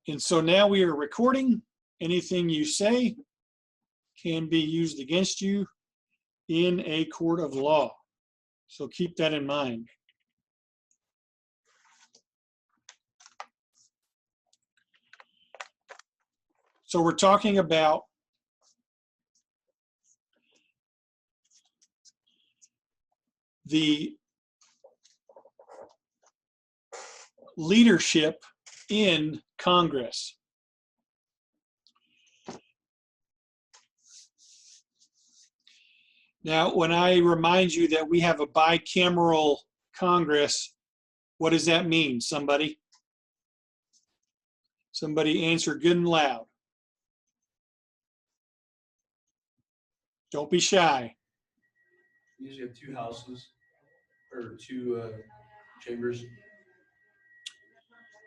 And so now we are recording. Anything you say can be used against you in a court of law. So keep that in mind. So we're talking about the leadership in Congress. Now, when I remind you that we have a bicameral Congress, what does that mean? Somebody answer good and loud. Don't be shy. You usually have two houses or two chambers.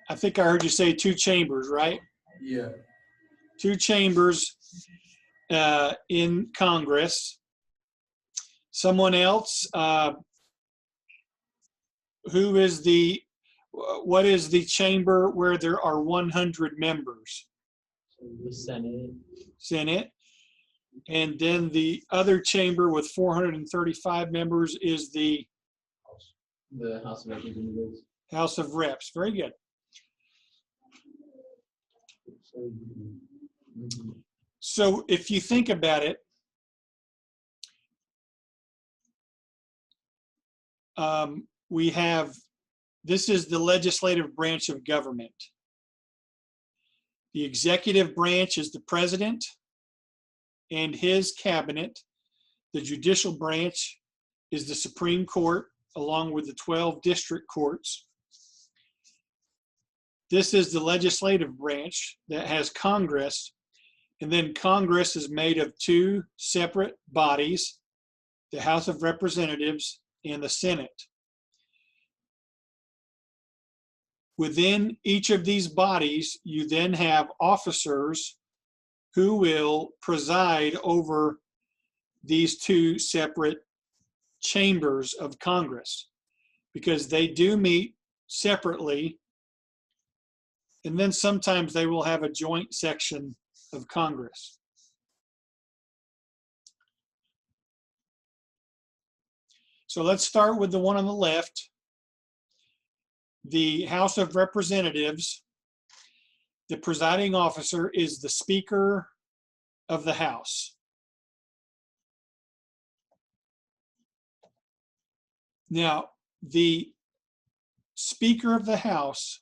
I think I heard you say two chambers, right? Yeah. Two chambers in Congress. Someone else, what is the chamber where there are 100 members? The Senate. Senate. And then the other chamber with 435 members is the House of Representatives. House of Reps. Very good. So if you think about it, this is the legislative branch of government. The executive branch is the president and his cabinet. The judicial branch is the Supreme Court, along with the 12 district courts. This is the legislative branch that has Congress, and then Congress is made of two separate bodies, the House of Representatives and the Senate. Within each of these bodies, you then have officers who will preside over these two separate chambers of Congress, because they do meet separately, and then sometimes they will have a joint section of Congress. So let's start with the one on the left. The House of Representatives, the presiding officer is the Speaker of the House. Now, the Speaker of the House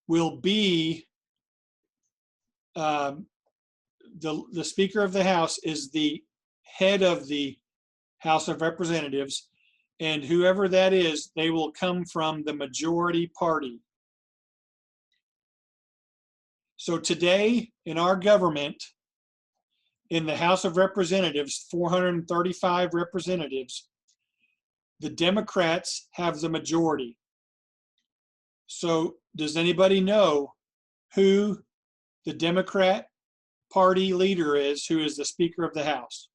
will be, the Speaker of the House is the head of the House of Representatives, and whoever that is, they will come from the majority party. So today in our government, in the House of Representatives, 435 representatives, the Democrats have the majority. So does anybody know who the Democrat Party leader is, who is the Speaker of the House?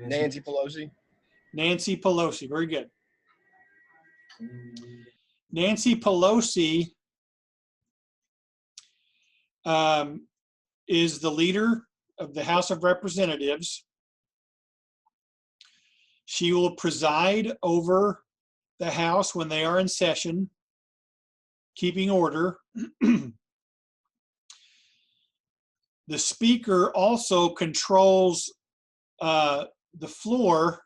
Nancy Pelosi. Nancy Pelosi, very good. Nancy Pelosi is the leader of the House of Representatives. She will preside over the House when they are in session, keeping order. The Speaker also controls the floor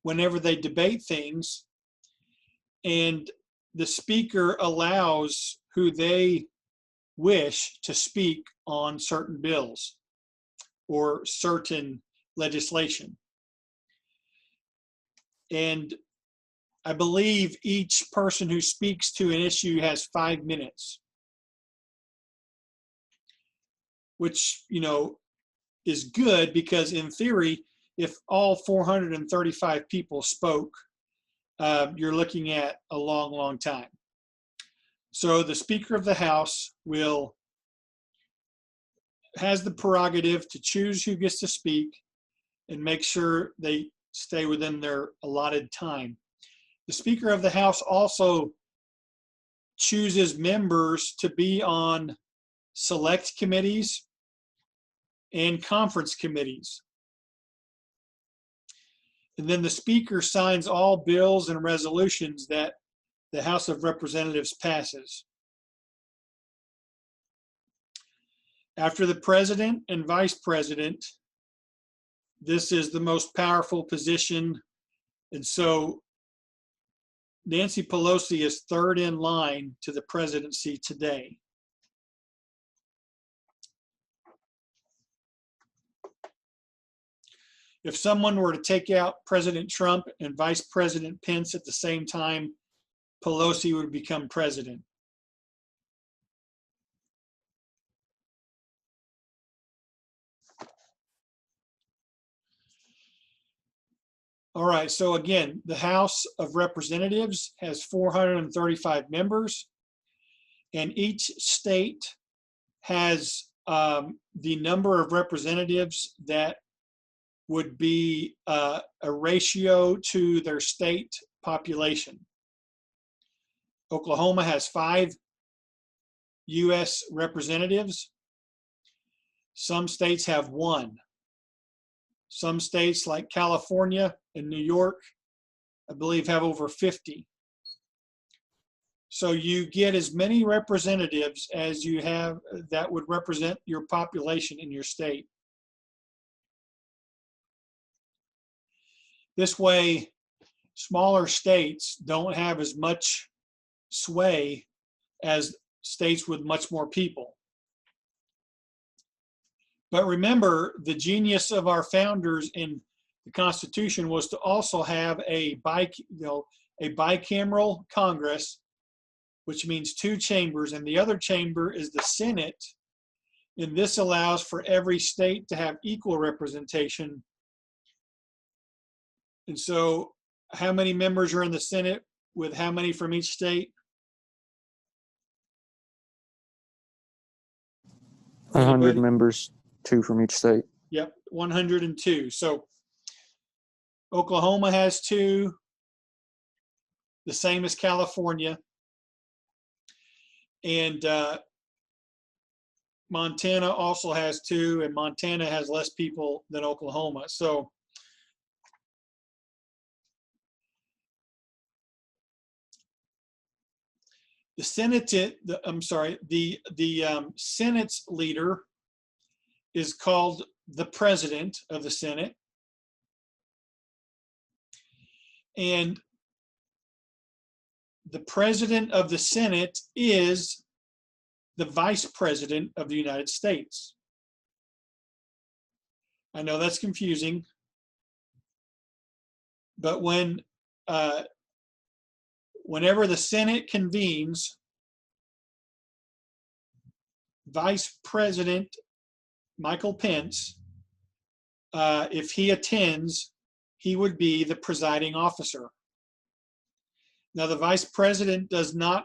whenever they debate things, and the Speaker allows who they wish to speak on certain bills or certain legislation. And I believe each person who speaks to an issue has 5 minutes, which, you know, is good, because in theory, if all 435 people spoke, you're looking at a long, long time. So the Speaker of the House has the prerogative to choose who gets to speak and make sure they stay within their allotted time. The Speaker of the House also chooses members to be on select committees and conference committees. And then the Speaker signs all bills and resolutions that the House of Representatives passes. After the President and Vice President, this is the most powerful position. And so Nancy Pelosi is third in line to the presidency today. If someone were to take out President Trump and Vice President Pence at the same time, Pelosi would become president. All right, so again, the House of Representatives has 435 members, and each state has the number of representatives that would be a ratio to their state population. Oklahoma has 5 U.S. representatives. Some states have 1. Some states like California and New York, I believe, have over 50. So you get as many representatives as you have that would represent your population in your state. This way, smaller states don't have as much sway as states with much more people. But remember, the genius of our founders in the Constitution was to also have a bicameral Congress, which means 2 chambers, and the other chamber is the Senate. And this allows for every state to have equal representation. And so how many members are in the Senate with how many from each state? 100 members, 2 from each state. Yep, 102. So Oklahoma has 2, the same as California. And Montana also has 2, and Montana has less people than Oklahoma. So the Senate, the Senate's leader is called the President of the Senate. And the President of the Senate is the Vice President of the United States. I know that's confusing, but whenever the Senate convenes, Vice President Michael Pence, if he attends, he would be the presiding officer. Now, the Vice President does not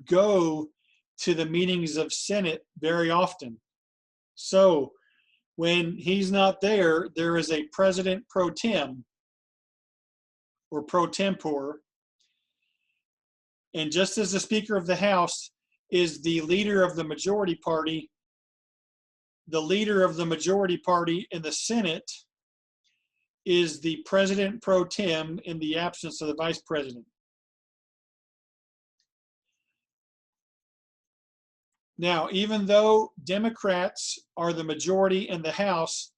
go to the meetings of Senate very often. So when he's not there, there is a President pro tem or pro tempore. And just as the Speaker of the House is the leader of the majority party, the leader of the majority party in the Senate is the President pro tem in the absence of the Vice President. Now, even though Democrats are the majority in the House,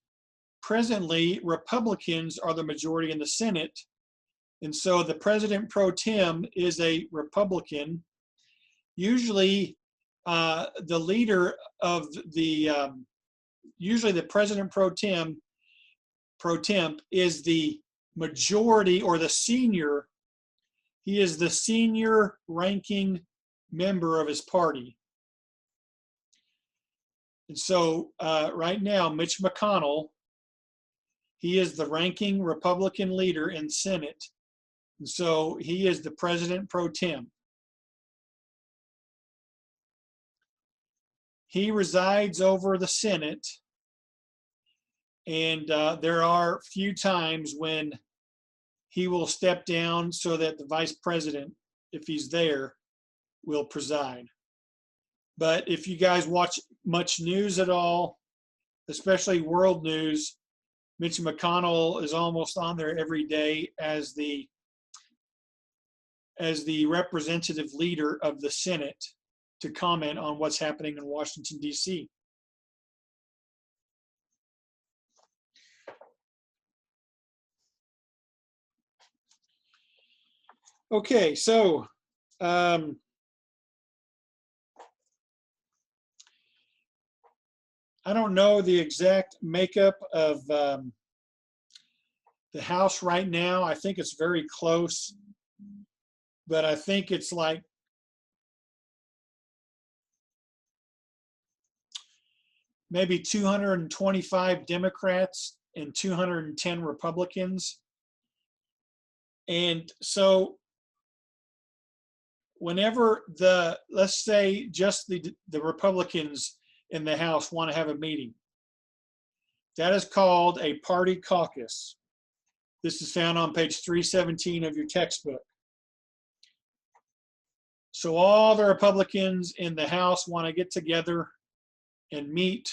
presently Republicans are the majority in the Senate. And so the President pro tem is a Republican. Usually the leader of usually the President pro temp is the majority or the senior. He is the senior ranking member of his party. And so right now, Mitch McConnell, he is the ranking Republican leader in Senate. And so he is the President pro tem. He resides over the Senate. And there are few times when he will step down so that the vice president, if he's there, will preside. But if you guys watch much news at all, especially world news, Mitch McConnell is almost on there every day as the representative leader of the Senate to comment on what's happening in Washington, D.C. Okay, so I don't know the exact makeup of the House right now. I think it's very close, but I think it's like maybe 225 Democrats and 210 Republicans. And so whenever let's say just the Republicans in the House want to have a meeting, that is called a party caucus. This is found on page 317 of your textbook. So all the Republicans in the House want to get together and meet.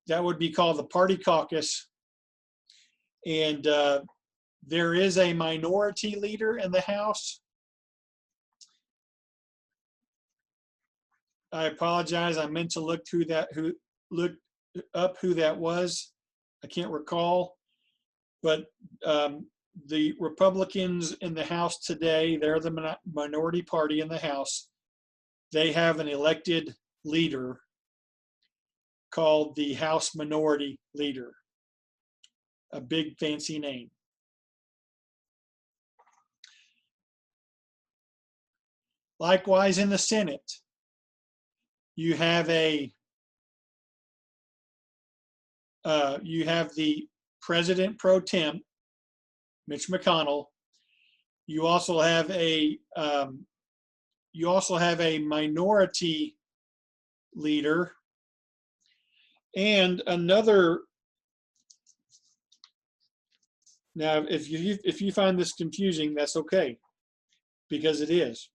That would be called the party caucus. And there is a minority leader in the House. I apologize. I meant to look up who that was. I can't recall. But the Republicans in the House today, they're the minority party in the House. They have an elected leader called the House Minority Leader, a big fancy name. Likewise, in the Senate, you have the President pro tem, Mitch McConnell. You also have a minority leader and another. Now, if you find this confusing, that's okay, because it is.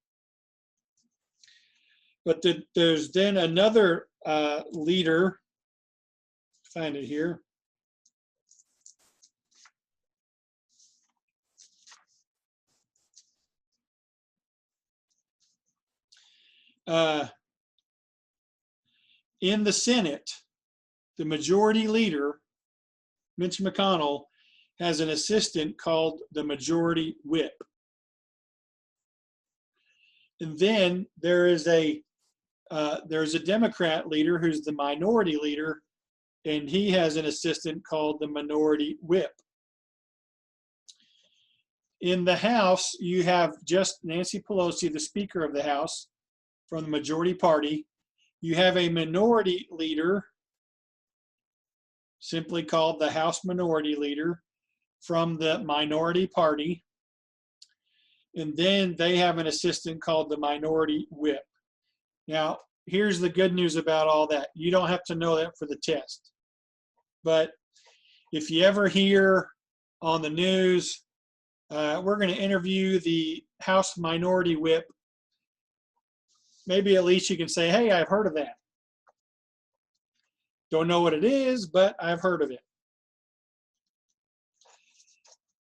But there's then another leader. Find it here. In the Senate, the majority leader, Mitch McConnell, has an assistant called the Majority Whip. And then there's a Democrat leader who's the minority leader, and he has an assistant called the Minority Whip. In the House, you have just Nancy Pelosi, the Speaker of the House, from the majority party. You have a minority leader, simply called the House Minority Leader, from the minority party. And then they have an assistant called the Minority Whip. Now, here's the good news about all that. You don't have to know that for the test. But if you ever hear on the news, we're going to interview the House Minority Whip, maybe at least you can say, hey, I've heard of that. Don't know what it is, but I've heard of it.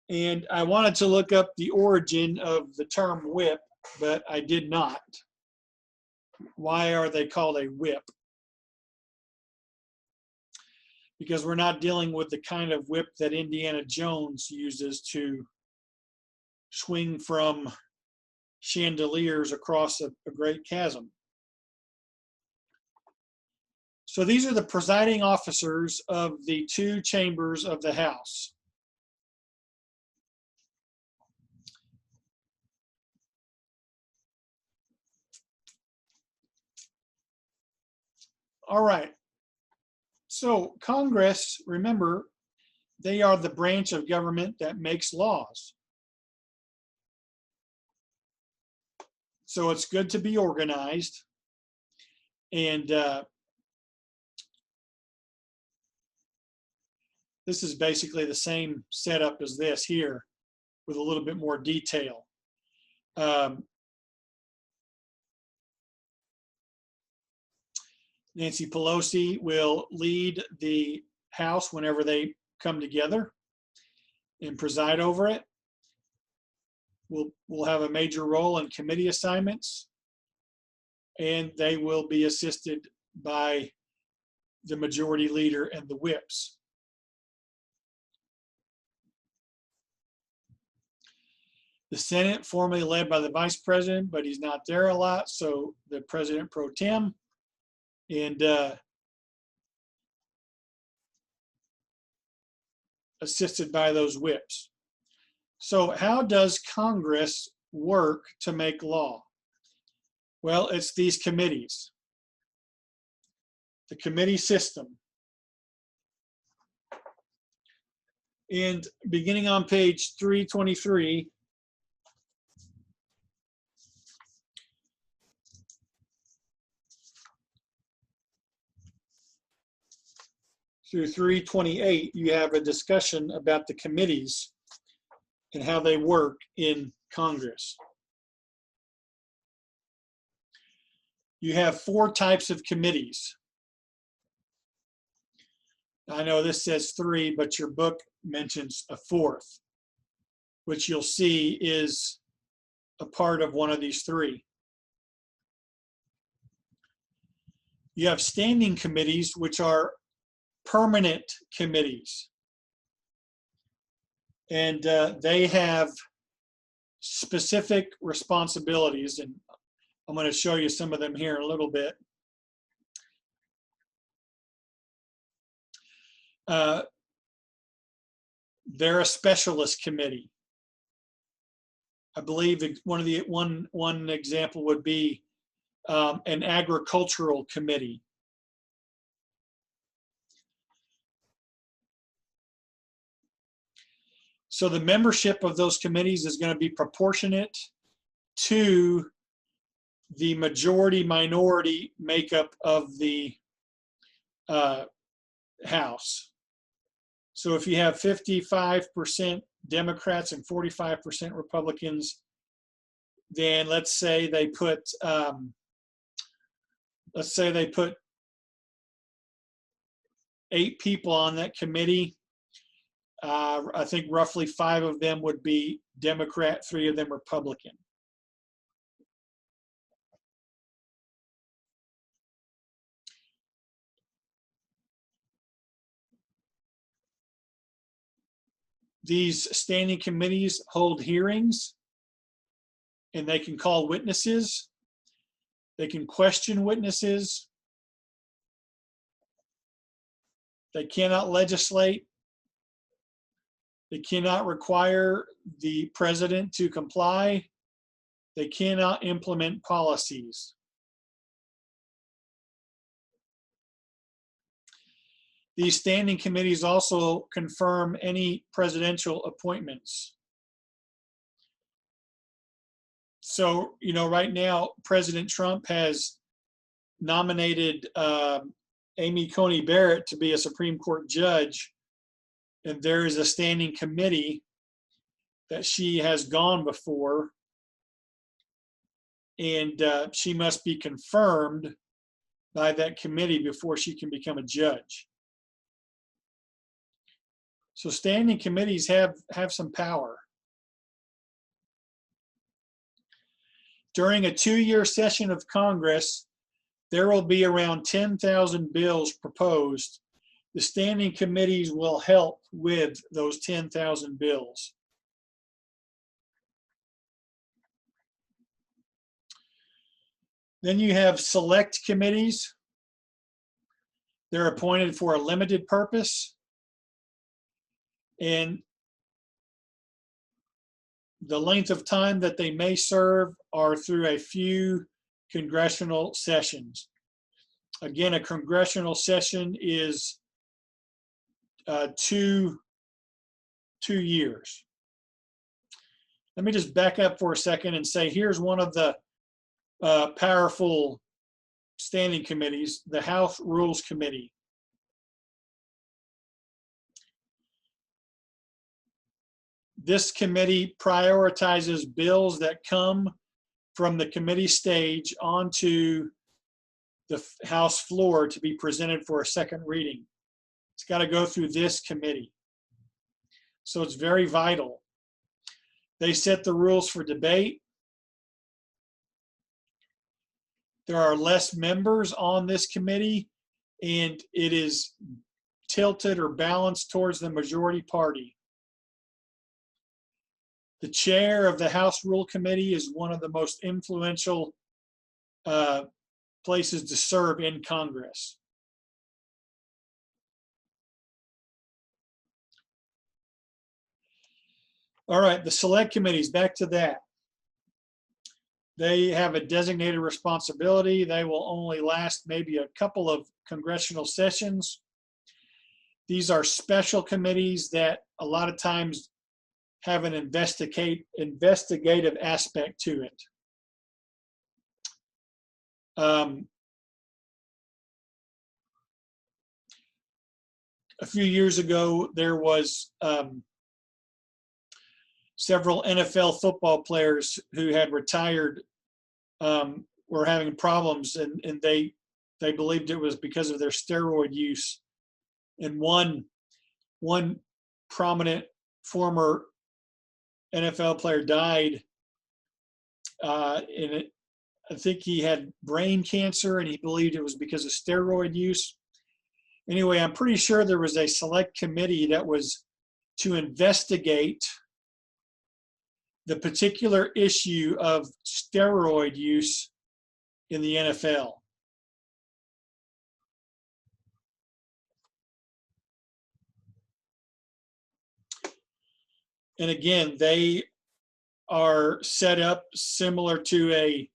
And I wanted to look up the origin of the term whip, but I did not. Why are they called a whip? Because we're not dealing with the kind of whip that Indiana Jones uses to swing from chandeliers across a great chasm. So these are the presiding officers of the two chambers of the House. All right. So Congress, remember, they are the branch of government that makes laws. So it's good to be organized. And This is basically the same setup as this here with a little bit more detail. Nancy Pelosi will lead the House whenever they come together and preside over it. Will have a major role in committee assignments, and they will be assisted by the majority leader and the whips. The Senate, formerly led by the vice president, but he's not there a lot, so the president pro tem, and assisted by those whips. So how does Congress work to make law? Well, it's these committees, the committee system. And beginning on page 323, through 328, you have a discussion about the committees and how they work in Congress. You have 4 types of committees. I know this says 3, but your book mentions a 4th, which you'll see is a part of one of these 3. You have standing committees, which are permanent committees. And they have specific responsibilities, and I'm going to show you some of them here in a little bit. They're a specialist committee. I believe one example would be an agricultural committee. So the membership of those committees is going to be proportionate to the majority-minority makeup of the House. So if you have 55% Democrats and 45% Republicans, then let's say they put 8 people on that committee. I think roughly 5 of them would be Democrat, 3 of them Republican. These standing committees hold hearings, and they can call witnesses. They can question witnesses. They cannot legislate. They cannot require the president to comply. They cannot implement policies. These standing committees also confirm any presidential appointments. So, you know, right now, President Trump has nominated Amy Coney Barrett to be a Supreme Court judge, and there is a standing committee that she has gone before, and she must be confirmed by that committee before she can become a judge. So standing committees have some power. During a 2-year session of Congress, there will be around 10,000 bills proposed. The standing committees will help with those 10,000 bills. Then you have select committees. They're appointed for a limited purpose. And the length of time that they may serve are through a few congressional sessions. Again, a congressional session is 2 years. Let me just back up for a second and say, here's one of the powerful standing committees, the House Rules Committee. This committee prioritizes bills that come from the committee stage onto the House floor to be presented for a second reading. It's got to go through this committee. So it's very vital. They set the rules for debate. There are less members on this committee, and it is tilted or balanced towards the majority party. The chair of the House Rule Committee is one of the most influential places to serve in Congress. All right, the select committees, back to that. They have a designated responsibility. They will only last maybe a couple of congressional sessions. These are special committees that a lot of times have an investigative aspect to it. A few years ago, there was several NFL football players who had retired were having problems, and they believed it was because of their steroid use. And one prominent former NFL player died, and I think he had brain cancer, and he believed it was because of steroid use. Anyway, I'm pretty sure there was a select committee that was to investigate the particular issue of steroid use in the NFL. And again, they are set up similar to a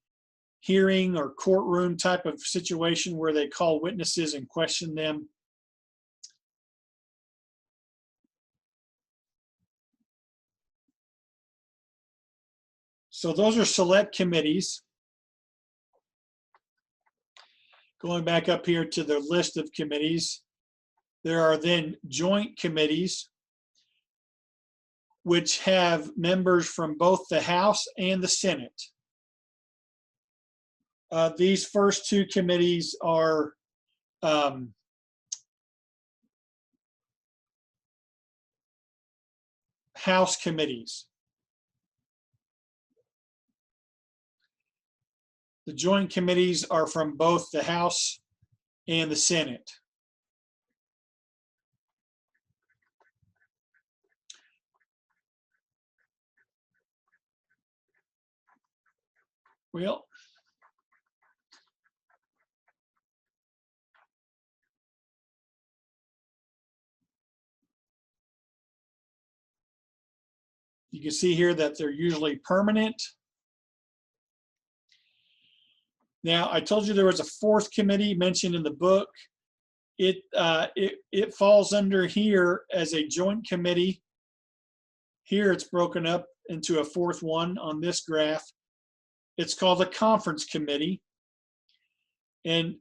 hearing or courtroom type of situation where they call witnesses and question them. So those are select committees. Going back up here to the list of committees, there are then joint committees, which have members from both the House and the Senate. These first two committees are House committees. The joint committees are from both the House and the Senate. Well, you can see here that they're usually permanent. Now, I told you there was a fourth committee mentioned in the book. It falls under here as a joint committee. Here it's broken up into a fourth one on this graph. It's called a conference committee. And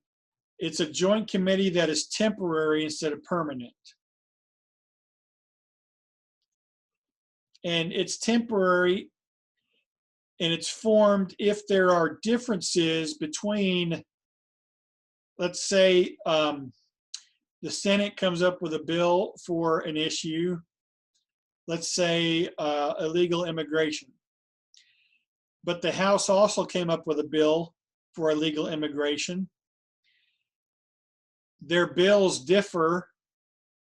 it's a joint committee that is temporary instead of permanent. And it's temporary, and it's formed if there are differences between, let's say, the Senate comes up with a bill for an issue, let's say illegal immigration. But the House also came up with a bill for illegal immigration. Their bills differ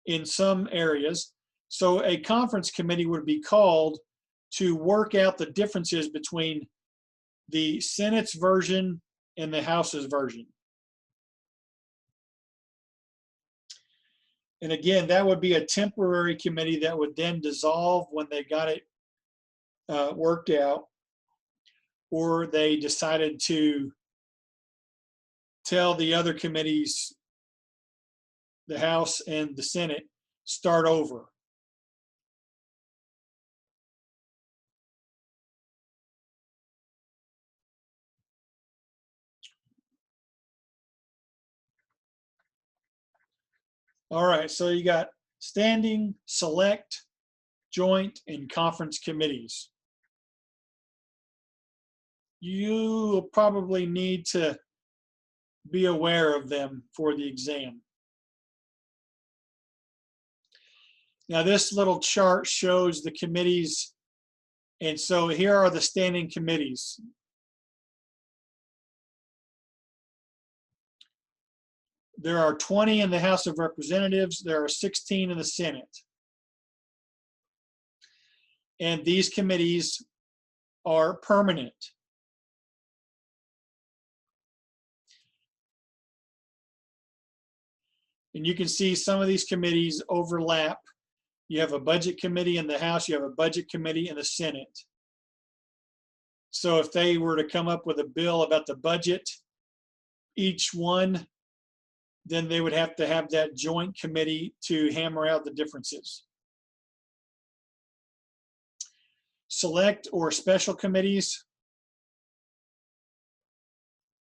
in some areas. So a conference committee would be called to work out the differences between the Senate's version and the House's version. And again, that would be a temporary committee that would then dissolve when they got it worked out, or they decided to tell the other committees, the House and the Senate, start over. All right, so you got standing, select, joint, and conference committees. You probably need to be aware of them for the exam. Now, this little chart shows the committees, and so here are the standing committees. There are 20 in the House of Representatives. There are 16 in the Senate. And these committees are permanent. And you can see some of these committees overlap. You have a budget committee in the House, you have a budget committee in the Senate. So if they were to come up with a bill about the budget, each one, then they would have to have that joint committee to hammer out the differences. Select or special committees.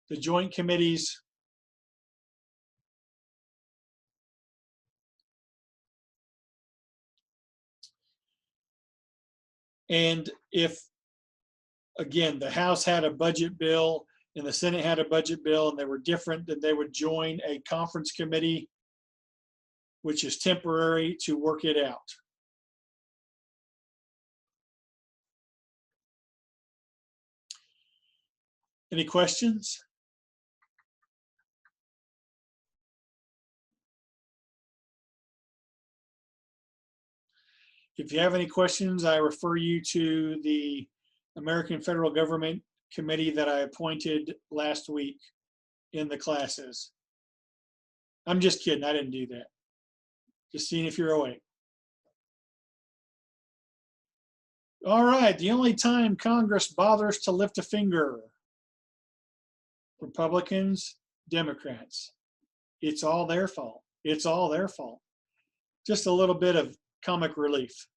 The joint committees. And if, again, the House had a budget bill and the Senate had a budget bill and they were different, then they would join a conference committee, which is temporary, to work it out. Any questions? If you have any questions, I refer you to the American Federal Government Committee that I appointed last week in the classes. I'm just kidding, I didn't do that. Just seeing if you're awake. All right, the only time Congress bothers to lift a finger. Republicans, Democrats. It's all their fault. It's all their fault. Just a little bit of comic relief.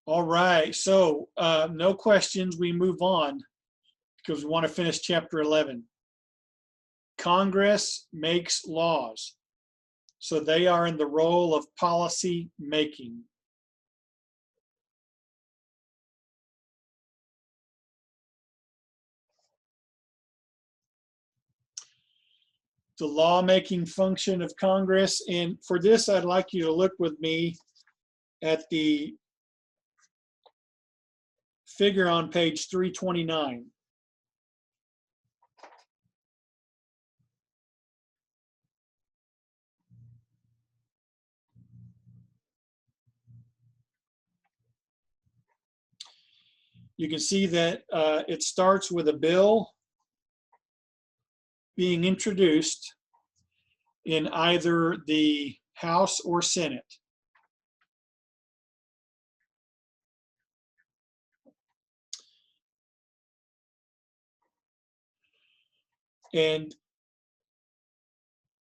All right, so no questions, we move on because we want to finish chapter 11. Congress makes laws, so they are in the role of policy making. The lawmaking function of Congress, and for this I'd like you to look with me at the figure on page 329. You can see that it starts with a bill being introduced in either the House or Senate. And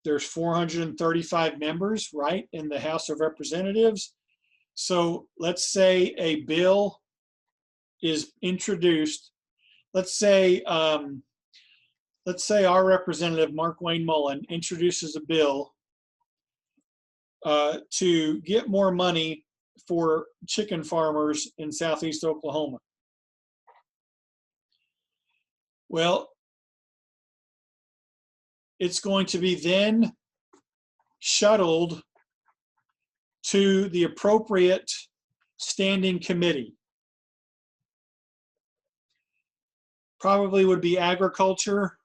there's 435 members, right, in the House of Representatives. So let's say a bill is introduced. Let's say our representative, Mark Wayne Mullen, introduces a bill to get more money for chicken farmers in Southeast Oklahoma. Well, it's going to be then shuttled to the appropriate standing committee. Probably would be agriculture.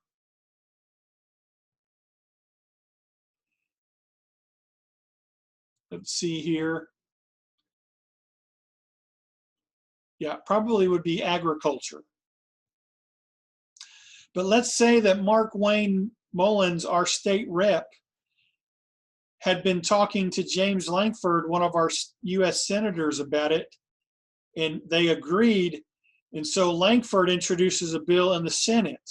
Let's see here. Yeah, probably would be agriculture. But let's say that Mark Wayne Mullins, our state rep, had been talking to James Lankford, one of our US senators, about it, and they agreed. And so Lankford introduces a bill in the Senate.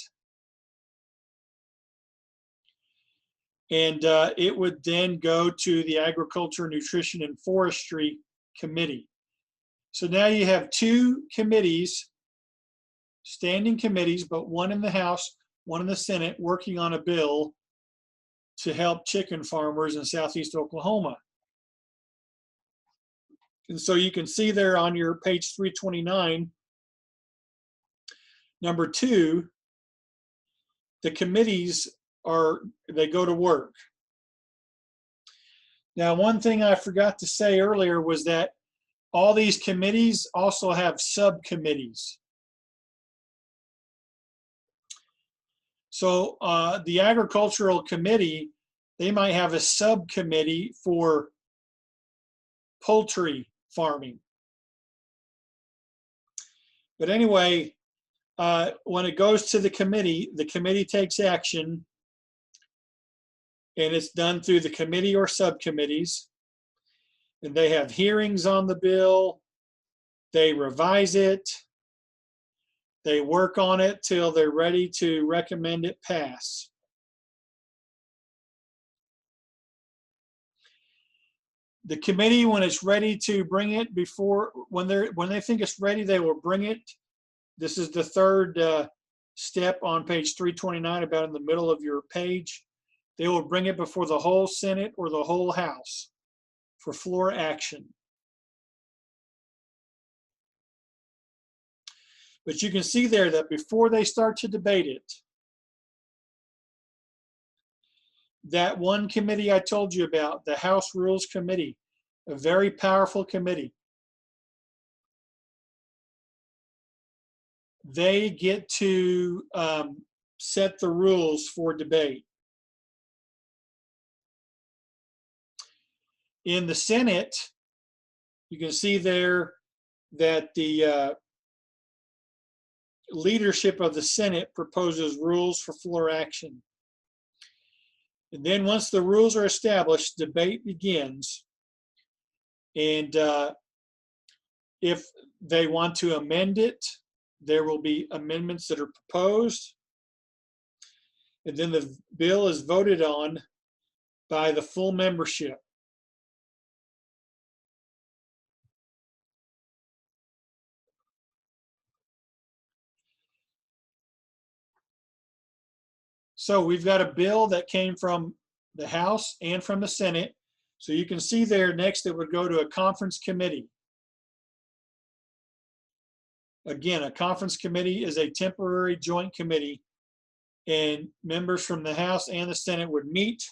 And it would then go to the Agriculture, Nutrition, and Forestry Committee. So now you have two committees, standing committees, but one in the House, one in the Senate, working on a bill to help chicken farmers in southeast Oklahoma. And so you can see there on your page 329, number 2, the committees they go to work. Now, one thing I forgot to say earlier was that all these committees also have subcommittees. So the agricultural committee, they might have a subcommittee for poultry farming. But anyway, when it goes to the committee takes action, and it's done through the committee or subcommittees. And they have hearings on the bill, they revise it, they work on it till they're ready to recommend it pass. The committee, when it's ready to bring it when they think it's ready, they will bring it. This is the third step on page 329, about in the middle of your page. They will bring it before the whole Senate or the whole House for floor action. But you can see there that before they start to debate it, that one committee I told you about, the House Rules Committee, a very powerful committee, they get to set the rules for debate. In the Senate, you can see there that the leadership of the Senate proposes rules for floor action. And then once the rules are established, debate begins. And if they want to amend it, there will be amendments that are proposed. And then the bill is voted on by the full membership. So we've got a bill that came from the House and from the Senate. So you can see there next it would go to a conference committee. Again, a conference committee is a temporary joint committee, and members from the House and the Senate would meet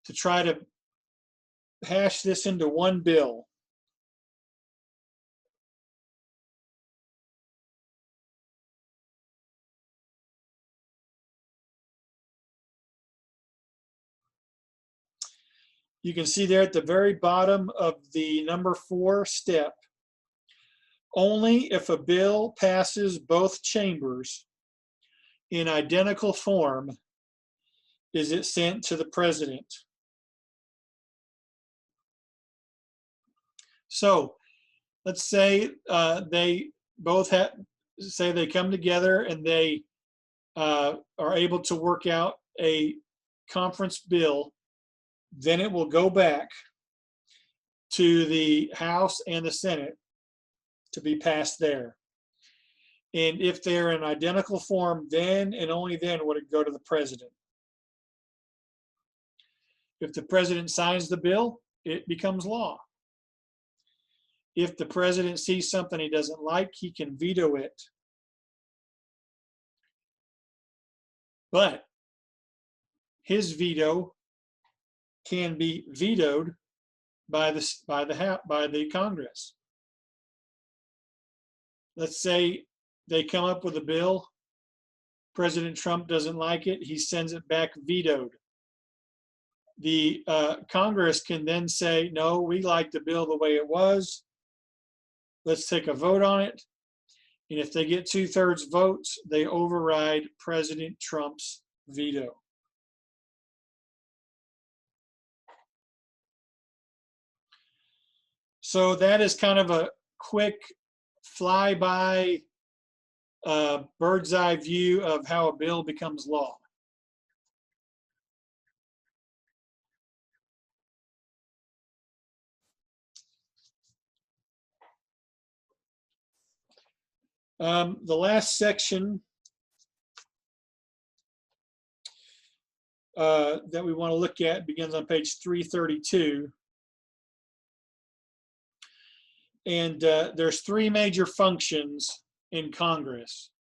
to try to hash this into one bill. You can see there at the very bottom of the number 4 step, only if a bill passes both chambers in identical form is it sent to the president. So let's say they both they come together and they are able to work out a conference bill. Then it will go back to the House and the Senate to be passed there. And if they're in identical form, then and only then would it go to the president. If the president signs the bill, it becomes law. If the president sees something he doesn't like, he can veto it. But his veto can be vetoed by the Congress. Let's say they come up with a bill, President Trump doesn't like it, he sends it back vetoed. The Congress can then say, no, we like the bill the way it was. Let's take a vote on it. And if they get 2/3 votes, they override President Trump's veto. So that is kind of a quick flyby, bird's eye view of how a bill becomes law. The last section that we want to look at begins on page 332. And there's three major functions in Congress.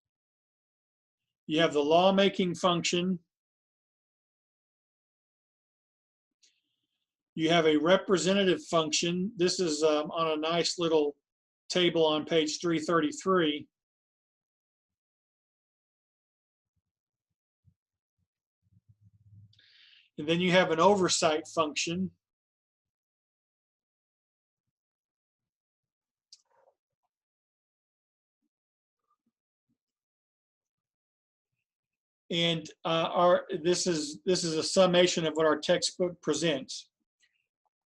You have the lawmaking function. You have a representative function. This is on a nice little table on page 333. And then you have an oversight function. And this is a summation of what our textbook presents.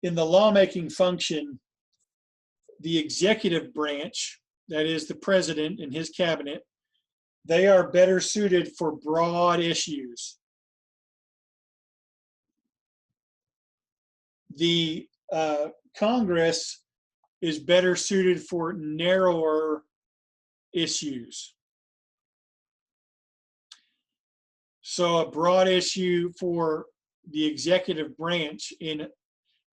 In the lawmaking function, the executive branch, that is the president and his cabinet, they are better suited for broad issues. The Congress is better suited for narrower issues. So a broad issue for the executive branch in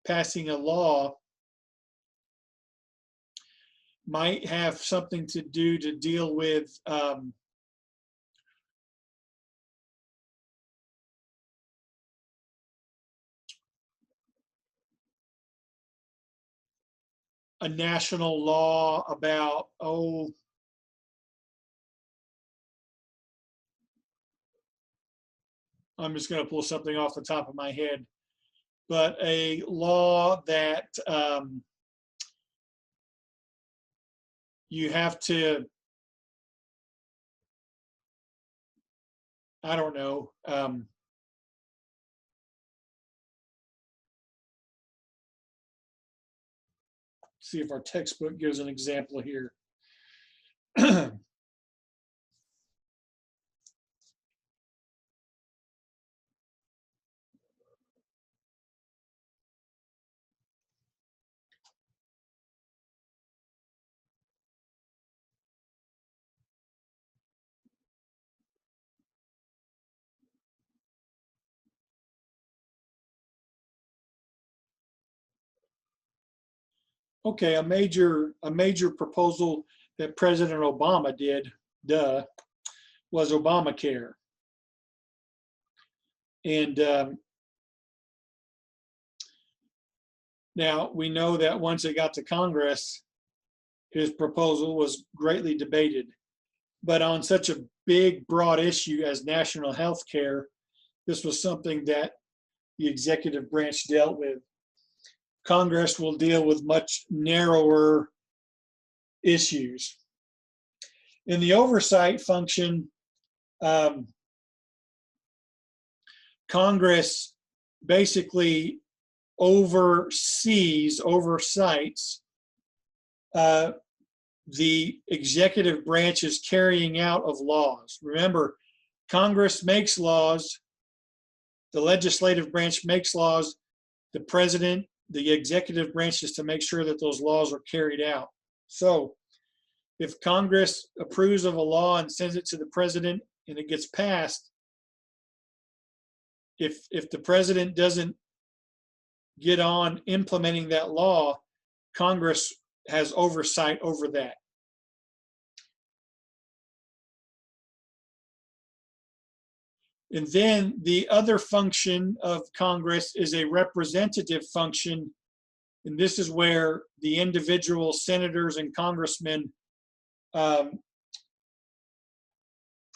passing a law might have something to do to deal with a national law about, I'm just going to pull something off the top of my head, but a law that you have to, I don't know, see if our textbook gives an example here. Okay, a major proposal that President Obama did, was Obamacare. And now we know that once it got to Congress, his proposal was greatly debated. But on such a big, broad issue as national health care, this was something that the executive branch dealt with. Congress will deal with much narrower issues. In the oversight function, Congress basically oversights the executive branch's carrying out of laws. Remember, Congress makes laws, the legislative branch makes laws, the president, the executive branch is to make sure that those laws are carried out. So if Congress approves of a law and sends it to the president and it gets passed, if the president doesn't get on implementing that law, Congress has oversight over that. And then the other function of Congress is a representative function. And this is where the individual senators and congressmen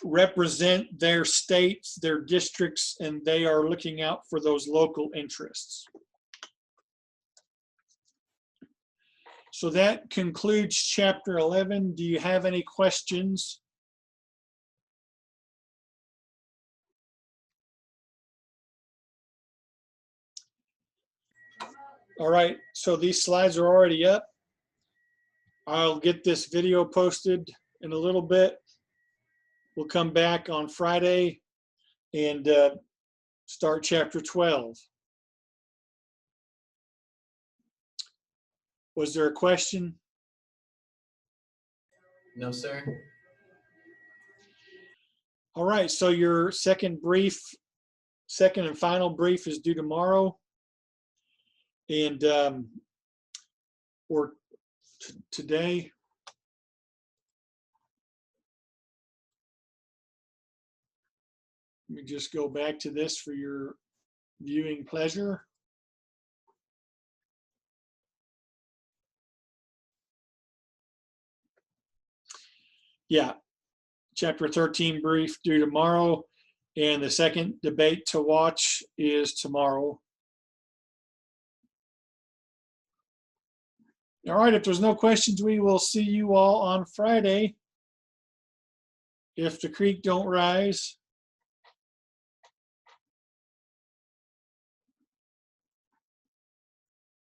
represent their states, their districts, and they are looking out for those local interests. So that concludes chapter 11. Do you have any questions? All right, so these slides are already up. I'll get this video posted in a little bit. We'll come back on Friday and start chapter 12. Was there a question? No, sir. All right, so your second brief second and final brief is due tomorrow. And, or today. Let me just go back to this for your viewing pleasure. Yeah, chapter 13 brief due tomorrow, and the second debate to watch is tomorrow. All right, if there's no questions, we will see you all on Friday. If the creek don't rise.